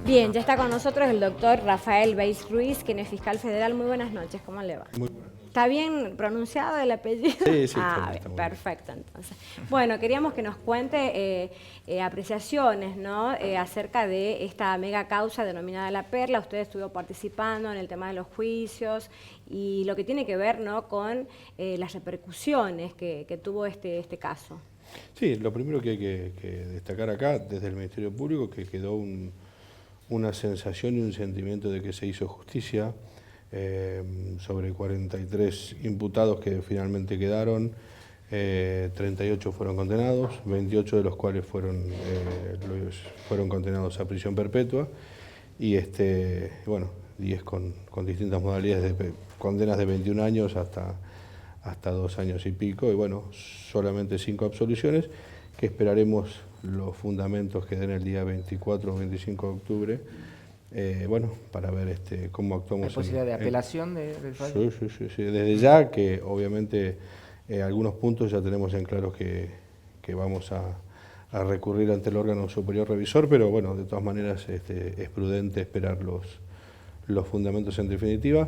Bien, ya está con nosotros el doctor Rafael Beis Ruiz, quien es fiscal federal. Muy buenas noches, ¿cómo le va? Muy buenas noches. ¿Está bien pronunciado el apellido? Sí, sí, está Ah, bien, bien, está muy bien. perfecto entonces. Bueno, queríamos que nos cuente apreciaciones, ¿no? Acerca de esta mega causa denominada La Perla. Usted estuvo participando en el tema de los juicios y lo que tiene que ver, ¿no?, con las repercusiones que tuvo este caso. Sí, lo primero que hay que destacar acá, desde el Ministerio Público, que quedó una sensación y un sentimiento de que se hizo justicia sobre 43 imputados que finalmente quedaron. 38 fueron condenados, 28 de los cuales fueron condenados a prisión perpetua y bueno, 10 con distintas modalidades de condenas de 21 años hasta 2 años y pico, y bueno, solamente 5 absoluciones, que esperaremos los fundamentos que den el día 24 o 25 de octubre, bueno, para ver cómo actuamos. ¿Hay posibilidad de apelación del fallo? Sí, desde ya que obviamente algunos puntos ya tenemos en claro que vamos a recurrir ante el órgano superior revisor, pero bueno, de todas maneras es prudente esperar los fundamentos en definitiva,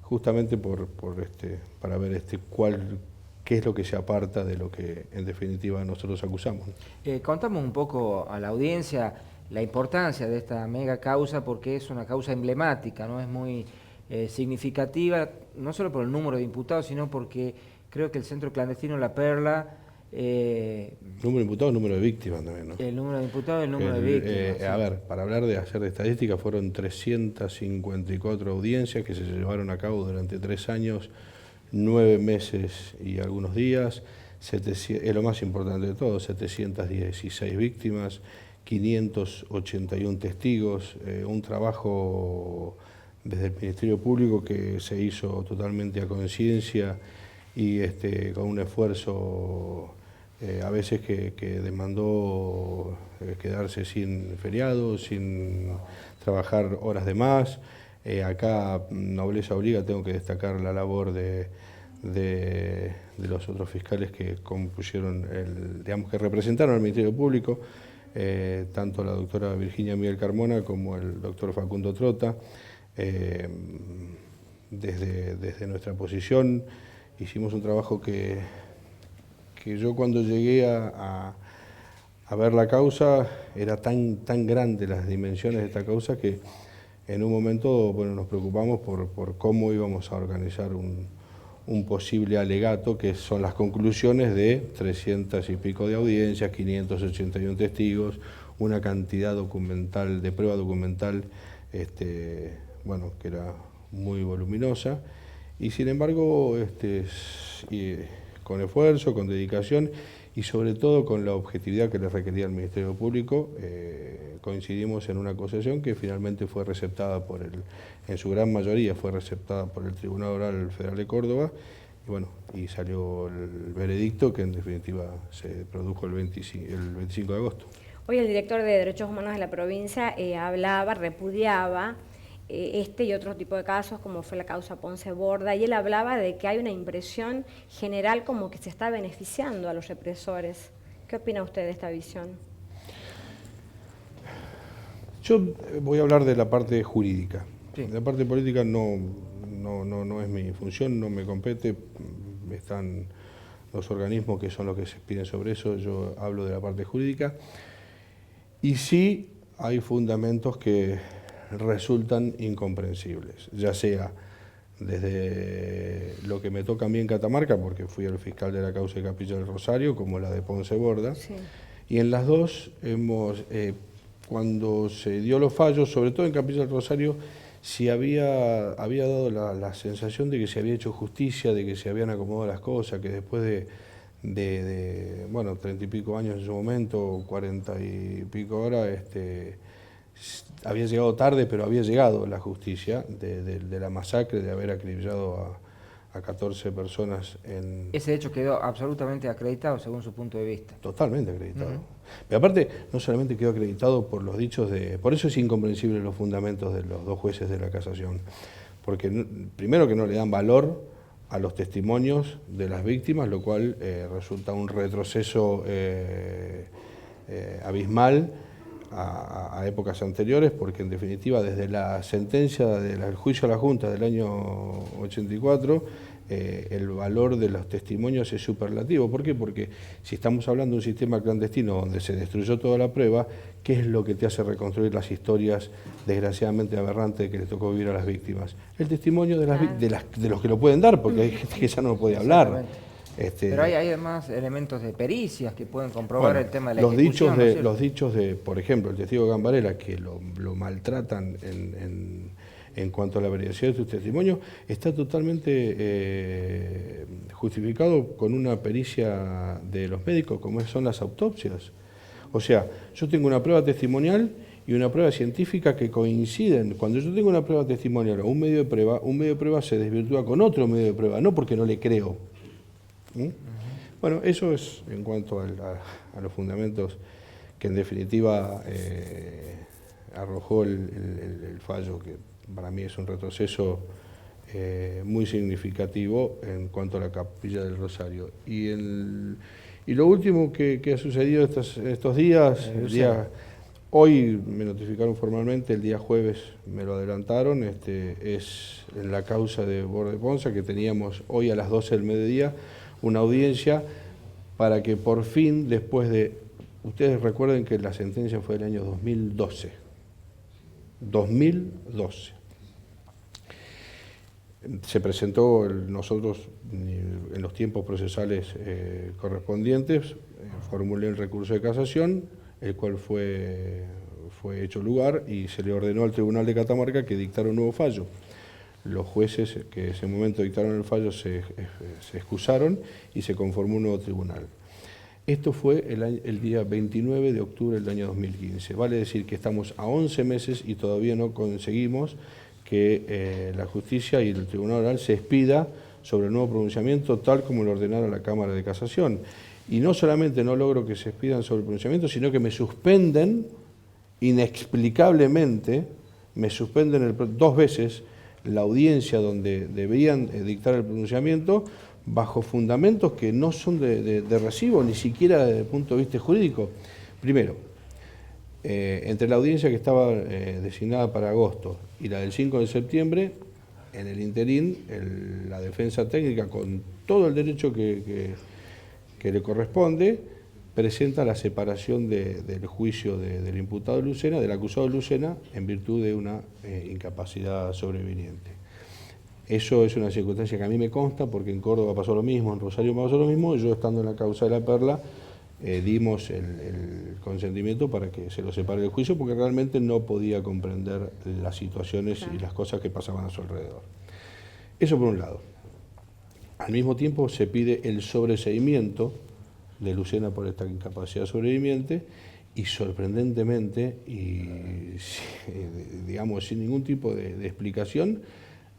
justamente para ver qué es lo que se aparta de lo que en definitiva nosotros acusamos. Contamos un poco a la audiencia la importancia de esta mega causa, porque es una causa emblemática, ¿no? Es muy significativa, no solo por el número de imputados, sino porque creo que el centro clandestino La Perla... número de imputados, número de víctimas también, ¿no? El número de imputados y el número de víctimas. Sí. A ver, para hablar de hacer estadísticas, fueron 354 audiencias que se llevaron a cabo durante 3 años, 9 meses y algunos días. Es lo más importante de todo, 716 víctimas, 581 testigos, un trabajo desde el Ministerio Público que se hizo totalmente a conciencia y con un esfuerzo a veces que demandó quedarse sin feriados, sin trabajar horas de más. Acá, nobleza obliga, tengo que destacar la labor de los otros fiscales que compusieron, digamos, que representaron al Ministerio Público, tanto la doctora Virginia Miguel Carmona como el doctor Facundo Trota. Desde nuestra posición hicimos un trabajo que yo, cuando llegué a ver la causa, era tan grande las dimensiones de esta causa que en un momento, bueno, nos preocupamos por cómo íbamos a organizar un posible alegato, que son las conclusiones de 300 y pico de audiencias, 581 testigos, una cantidad documental, de prueba documental, bueno, que era muy voluminosa, y sin embargo, con esfuerzo, con dedicación y sobre todo con la objetividad que le requería el Ministerio Público, coincidimos en una acusación que finalmente fue receptada en su gran mayoría fue receptada por el Tribunal Oral Federal de Córdoba, y bueno, y salió el veredicto, que en definitiva se produjo el 25 de agosto. Hoy el director de Derechos Humanos de la provincia repudiaba y otro tipo de casos, como fue la causa Ponce Borda, y él hablaba de que hay una impresión general como que se está beneficiando a los represores. ¿Qué opina usted de esta visión? Yo voy a hablar de la parte jurídica. Sí. La parte política no es mi función, no me compete, están los organismos que son los que se piden sobre eso, yo hablo de la parte jurídica. Y sí hay fundamentos que resultan incomprensibles, ya sea desde lo que me toca a mí en Catamarca, porque fui el fiscal de la causa de Capilla del Rosario, como la de Ponce Borda, sí. Y en las dos cuando se dio los fallos, sobre todo en Capilla del Rosario, si había dado la sensación de que se había hecho justicia, de que se habían acomodado las cosas, que después de bueno, 30 y pico años en su momento, 40 y pico ahora, había llegado tarde, pero había llegado la justicia de la masacre, de haber acribillado a 14 personas en... Ese hecho quedó absolutamente acreditado según su punto de vista. Totalmente acreditado. Pero aparte, no solamente quedó acreditado por los dichos de... Por eso es incomprensible los fundamentos de los dos jueces de la casación. Porque primero, que no le dan valor a los testimonios de las víctimas, lo cual resulta un retroceso abismal a épocas anteriores, porque en definitiva desde la sentencia del juicio a la Junta del año 84, el valor de los testimonios es superlativo. ¿Por qué? Porque si estamos hablando de un sistema clandestino donde se destruyó toda la prueba, ¿qué es lo que te hace reconstruir las historias desgraciadamente aberrantes que les tocó vivir a las víctimas? El testimonio de los que lo pueden dar, porque hay gente que ya no puede hablar. Pero hay además elementos de pericias que pueden comprobar el tema de la los ejecución, los dichos de, por ejemplo, el testigo Gambarela, que lo maltratan en cuanto a la veracidad de sus testimonios, está totalmente justificado con una pericia de los médicos, como son las autopsias. O sea, yo tengo una prueba testimonial y una prueba científica que coinciden. Cuando yo tengo una prueba testimonial o un medio de prueba se desvirtúa con otro medio de prueba, no porque no le creo. Bueno, eso es en cuanto a los fundamentos que en definitiva arrojó el fallo, que para mí es un retroceso muy significativo en cuanto a la Capilla del Rosario. Y lo último que ha sucedido estos días, hoy me notificaron formalmente, el día jueves me lo adelantaron, es en la causa de Borde Ponza, que teníamos hoy a las 12 del mediodía una audiencia para que por fin, después de... Ustedes recuerden que la sentencia fue del año 2012. 2012. Se presentó, nosotros en los tiempos procesales correspondientes, formulé el recurso de casación, el cual fue hecho lugar y se le ordenó al Tribunal de Catamarca que dictara un nuevo fallo. Los jueces que en ese momento dictaron el fallo se excusaron y se conformó un nuevo tribunal. Esto fue el día 29 de octubre del año 2015. Vale decir que estamos a 11 meses y todavía no conseguimos que la justicia y el Tribunal Oral se expida sobre el nuevo pronunciamiento tal como lo ordenara la Cámara de Casación. Y no solamente no logro que se expidan sobre el pronunciamiento, sino que me suspenden inexplicablemente, dos veces la audiencia donde debían dictar el pronunciamiento bajo fundamentos que no son de recibo, ni siquiera desde el punto de vista jurídico. Primero, entre la audiencia que estaba designada para agosto y la del 5 de septiembre, en el interín, la defensa técnica, con todo el derecho que le corresponde, presenta la separación del juicio del imputado Lucena, del acusado Lucena, en virtud de una incapacidad sobreviniente. Eso es una circunstancia que a mí me consta, porque en Córdoba pasó lo mismo, en Rosario pasó lo mismo, yo estando en la causa de la Perla, dimos el consentimiento para que se lo separe del juicio, porque realmente no podía comprender las situaciones y las cosas que pasaban a su alrededor. Eso por un lado. Al mismo tiempo se pide el sobreseimiento de Lucena por esta incapacidad sobreviviente y sorprendentemente, y digamos sin ningún tipo de explicación,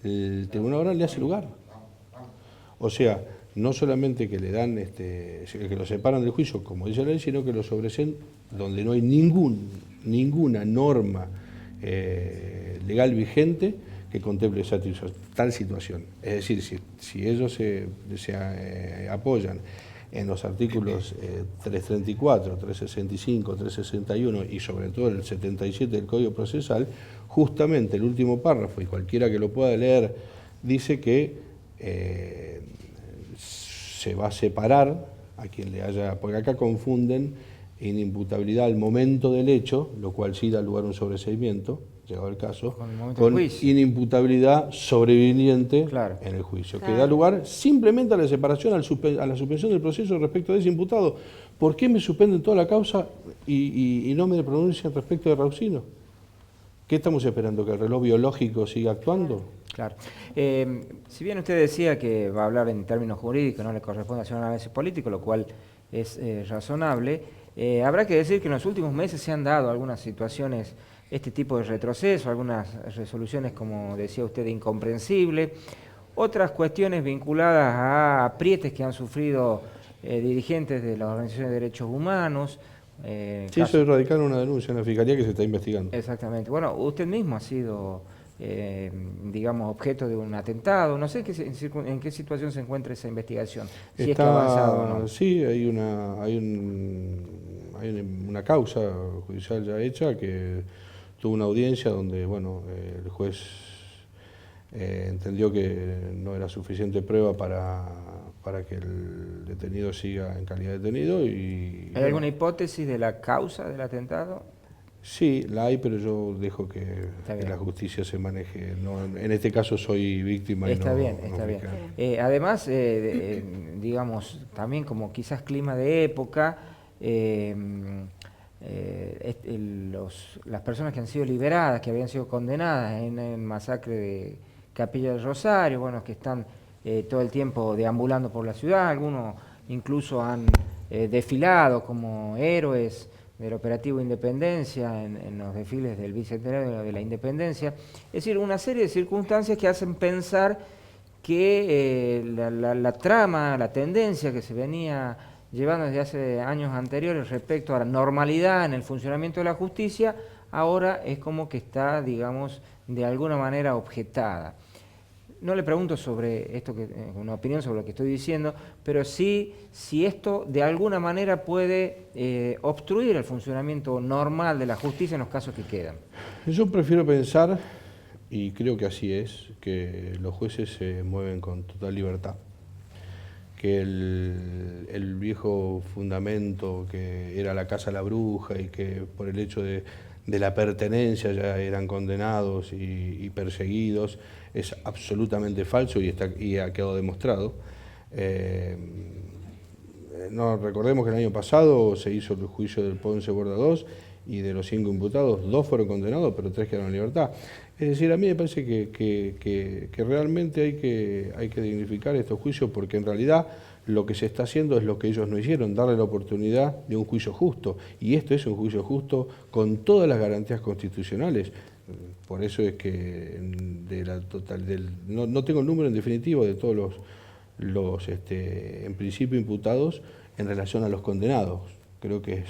el Tribunal Oral le hace lugar. O sea, no solamente que le dan, que lo separan del juicio, como dice la ley, sino que lo sobreseen donde no hay ninguna norma legal vigente que contemple tal situación. Es decir, si ellos se apoyan en los artículos 334, 365, 361 y sobre todo el 77 del Código Procesal, justamente el último párrafo, y cualquiera que lo pueda leer, dice que se va a separar a quien le haya... Porque acá confunden inimputabilidad al momento del hecho, lo cual sí da lugar a un sobreseimiento, llegado el caso, con inimputabilidad sobreviniente en el juicio, que da lugar simplemente a la separación, a la suspensión del proceso respecto de ese imputado. ¿Por qué me suspenden toda la causa y no me pronuncian respecto de Rausino? ¿Qué estamos esperando? ¿Que el reloj biológico siga actuando? Claro. Si bien usted decía que va a hablar en términos jurídicos, no le corresponde hacer un análisis político, lo cual es razonable, habrá que decir que en los últimos meses se han dado algunas situaciones, este tipo de retroceso, algunas resoluciones, como decía usted, incomprensibles, otras cuestiones vinculadas a aprietes que han sufrido dirigentes de las organizaciones de derechos humanos. Sí, eso radicaron una denuncia en la Fiscalía que se está investigando. Exactamente. Bueno, usted mismo ha sido, digamos, objeto de un atentado. No sé en qué situación se encuentra esa investigación, si es que ha avanzado o no. Sí, hay hay una causa judicial ya hecha que tuvo una audiencia donde, bueno, el juez entendió que no era suficiente prueba para que el detenido siga en calidad de detenido. ¿Hay alguna hipótesis de la causa del atentado? Sí, la hay, pero yo dejo que la justicia se maneje. No, en este caso soy víctima. Está y no, bien, no está bien. fiscal. Además, digamos, también como quizás clima de época, las personas que han sido liberadas, que habían sido condenadas en el masacre de Capilla del Rosario, bueno, que están todo el tiempo deambulando por la ciudad, algunos incluso han desfilado como héroes del Operativo Independencia en los desfiles del Bicentenario de la Independencia. Es decir, una serie de circunstancias que hacen pensar que la trama, la tendencia que se venía llevando desde hace años anteriores respecto a la normalidad en el funcionamiento de la justicia, ahora es como que está, digamos, de alguna manera objetada. No le pregunto sobre esto, una opinión sobre lo que estoy diciendo, pero sí si esto de alguna manera puede obstruir el funcionamiento normal de la justicia en los casos que quedan. Yo prefiero pensar, y creo que así es, que los jueces se mueven con total libertad, que el viejo fundamento que era la casa de la bruja y que por el hecho de la pertenencia ya eran condenados y perseguidos, es absolutamente falso y ha quedado demostrado. No, recordemos que el año pasado se hizo el juicio del Ponce Borda 2 y de los 5 imputados, 2 fueron condenados, pero 3 quedaron en libertad. Es decir, a mí me parece que realmente hay que dignificar estos juicios, porque en realidad lo que se está haciendo es lo que ellos no hicieron, darle la oportunidad de un juicio justo. Y esto es un juicio justo con todas las garantías constitucionales. Por eso es que no tengo el número en definitivo de todos los en principio imputados en relación a los condenados. Creo que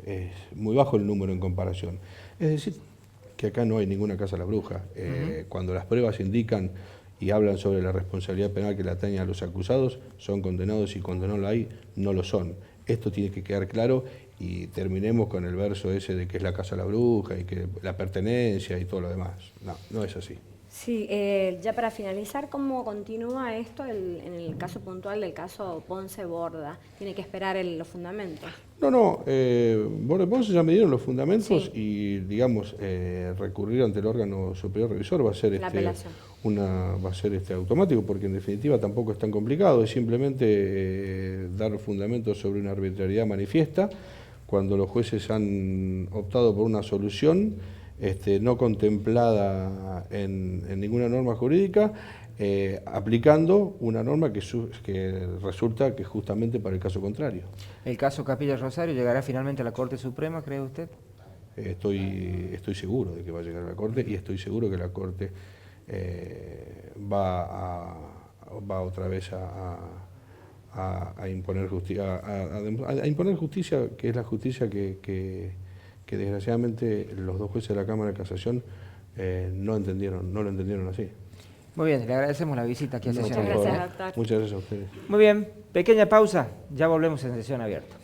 es muy bajo el número en comparación. Es decir, que acá no hay ninguna casa a la bruja. Cuando las pruebas indican y hablan sobre la responsabilidad penal que le atañe a los acusados, son condenados, y cuando no lo hay, no lo son. Esto tiene que quedar claro, y terminemos con el verso ese de que es la casa de la bruja y que la pertenencia y todo lo demás. No, no es así. Sí, ya para finalizar, ¿cómo continúa esto en el caso puntual del caso Ponce Borda? ¿Tiene que esperar los fundamentos? No, Borda Ponce ya me dieron los fundamentos, sí. Y, digamos, recurrir ante el órgano superior revisor va a ser automático, porque en definitiva tampoco es tan complicado, es simplemente dar fundamentos sobre una arbitrariedad manifiesta, cuando los jueces han optado por una solución no contemplada en ninguna norma jurídica, aplicando una norma que resulta que es justamente para el caso contrario. ¿El caso Capilla Rosario llegará finalmente a la Corte Suprema, cree usted? Estoy seguro de que va a llegar a la Corte, y estoy seguro que la Corte va otra vez a imponer justicia, a imponer justicia, que es la justicia que desgraciadamente los 2 jueces de la Cámara de Casación no lo entendieron así. Muy bien, le agradecemos la visita aquí a Sesión Abierta. Muchas gracias, doctor. Muchas gracias a ustedes. Muy bien, pequeña pausa, ya volvemos en Sesión Abierta.